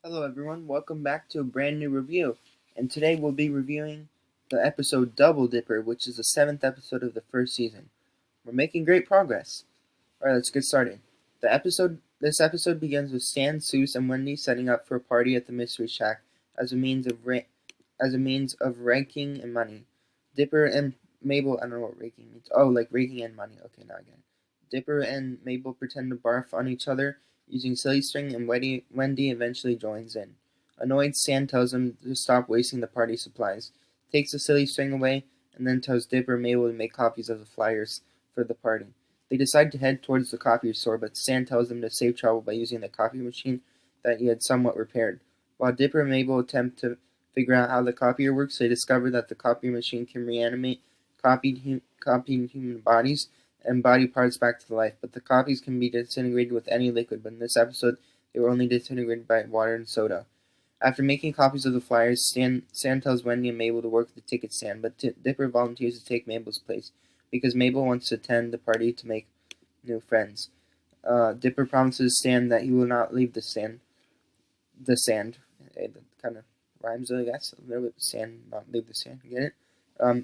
Hello everyone, welcome back to a brand new review, and today we'll be reviewing the episode Double Dipper, which is the 7th episode of the first season. We're making great progress. Alright, let's get started. This episode begins with Stan, Seuss, and Wendy setting up for a party at the Mystery Shack as a means of raking in money. Dipper and Mabel, I don't know what raking means. Oh, like raking in money. Okay, now I get it. Dipper and Mabel pretend to barf on each other using silly string, and Wendy eventually joins in. Annoyed, Stan tells him to stop wasting the party supplies, takes the silly string away, and then tells Dipper and Mabel to make copies of the flyers for the party. They decide to head towards the copy store, but Stan tells them to save trouble by using the copy machine that he had somewhat repaired. While Dipper and Mabel attempt to figure out how the copier works, they discover that the copy machine can reanimate copied human bodies and body parts back to life, but the copies can be disintegrated with any liquid, but in this episode they were only disintegrated by water and soda. After making copies of the flyers, Stan tells Wendy and Mabel to work the ticket stand, but Dipper volunteers to take Mabel's place, because Mabel wants to attend the party to make new friends. Dipper promises Stan that he will not leave the sand. That kind of rhymes, I guess. A little bit sand, not leave the sand. Get it?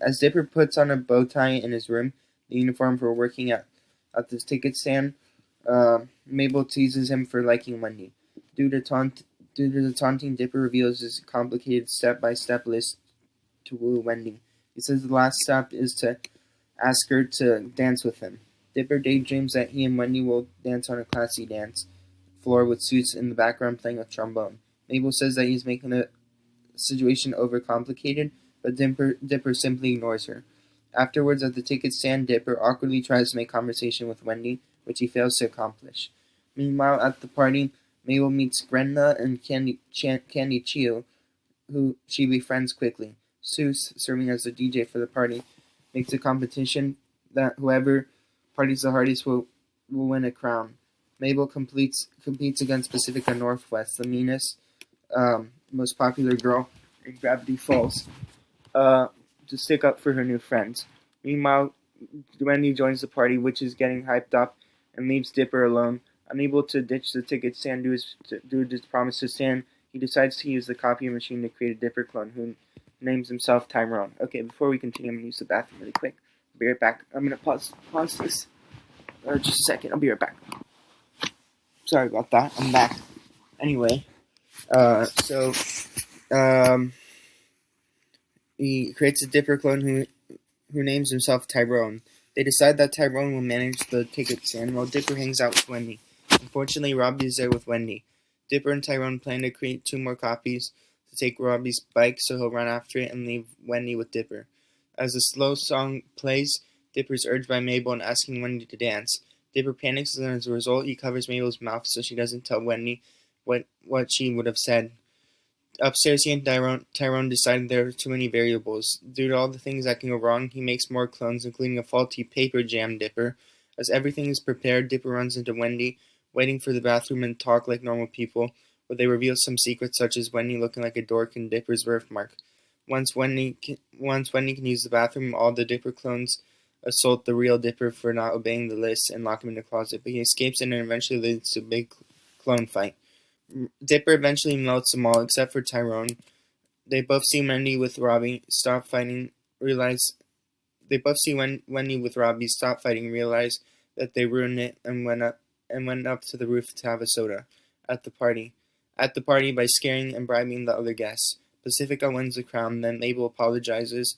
As Dipper puts on a bow tie in his room, the uniform for working at the ticket stand, Mabel teases him for liking Wendy. Due to the taunting, Dipper reveals his complicated step-by-step list to woo Wendy. He says the last step is to ask her to dance with him. Dipper daydreams that he and Wendy will dance on a classy dance floor with Suits in the background playing a trombone. Mabel says that he's making the situation overcomplicated, but Dipper simply ignores her. Afterwards, at the ticket stand, Dipper awkwardly tries to make conversation with Wendy, which he fails to accomplish. Meanwhile, at the party, Mabel meets Brenda and Candy Chio, who she befriends quickly. Seuss, serving as the DJ for the party, makes a competition that whoever parties the hardest will win a crown. Mabel competes against Pacifica Northwest, the meanest, most popular girl in Gravity Falls, to stick up for her new friends. Meanwhile, Wendy joins the party, which is getting hyped up, and leaves Dipper alone. Unable to ditch the ticket stand due to his promise to Stan, he decides to use the copy machine to create a Dipper clone who names himself Tyrone. Okay, before we continue, I'm going to use the bathroom really quick. I'll be right back. I'm going to pause this. Just a second. I'll be right back. Sorry about that. I'm back. Anyway, so he creates a Dipper clone who names himself Tyrone. They decide that Tyrone will manage the ticket stand while Dipper hangs out with Wendy. Unfortunately, Robbie is there with Wendy. Dipper and Tyrone plan to create 2 more copies to take Robbie's bike so he'll run after it and leave Wendy with Dipper. As the slow song plays, Dipper is urged by Mabel and asking Wendy to dance. Dipper panics, and as a result, he covers Mabel's mouth so she doesn't tell Wendy what she would have said. Upstairs, he and Tyrone decide there are too many variables. Due to all the things that can go wrong, he makes more clones, including a faulty paper jam Dipper. As everything is prepared, Dipper runs into Wendy, waiting for the bathroom and talk like normal people, but they reveal some secrets such as Wendy looking like a dork and Dipper's birthmark. Once Wendy can use the bathroom, all the Dipper clones assault the real Dipper for not obeying the list and lock him in the closet, but he escapes and eventually leads to a big clone fight. Dipper eventually melts them all except for Tyrone. They both see Wendy with Robbie stop fighting, realize that they ruined it, and went up to the roof to have a soda at the party. By scaring and bribing the other guests. Pacifica wins the crown, then Mabel apologizes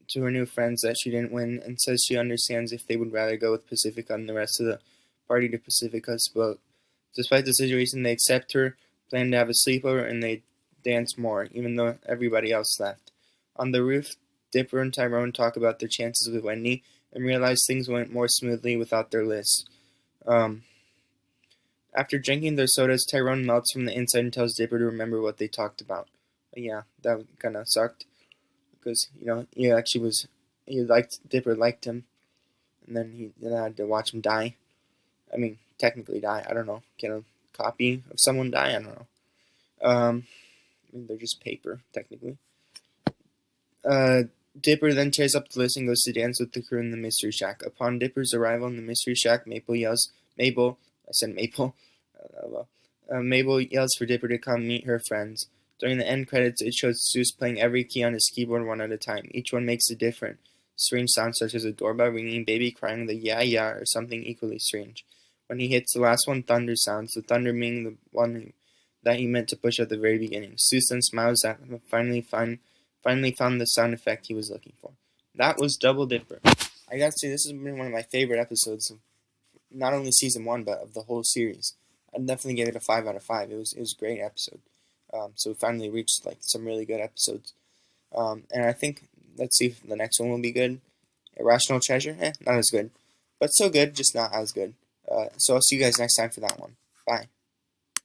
to her new friends that she didn't win and says she understands if they would rather go with Pacifica and the rest of the party to Pacifica's boat. Despite the situation, they accept her, plan to have a sleepover, and they dance more, even though everybody else left. On the roof, Dipper and Tyrone talk about their chances with Wendy and realize things went more smoothly without their list. After drinking their sodas, Tyrone melts from the inside and tells Dipper to remember what they talked about. But yeah, that kind of sucked because Dipper liked him, and then he had to watch him die. I mean, technically die. I don't know. Can a copy of someone die? I don't know. I mean, they're just paper, technically. Dipper then tears up the list and goes to dance with the crew in the Mystery Shack. Upon Dipper's arrival in the Mystery Shack, Mabel, Mabel yells for Dipper to come meet her friends. During the end credits, it shows Seuss playing every key on his keyboard one at a time. Each one makes a different strange sound, such as a doorbell ringing, baby crying, the yeah, or something equally strange. When he hits the last one, thunder sounds, the thunder being the one that he meant to push at the very beginning. Seuss then smiles at him and finally found the sound effect he was looking for. That was Double Dipper. I gotta say, this has been one of my favorite episodes of not only season 1, but of the whole series. I'd definitely give it a 5 out of 5. It was a great episode. So we finally reached like some really good episodes. And I think, let's see if the next one will be good. Irrational Treasure? Not as good. But still good, just not as good. So I'll see you guys next time for that one. Bye.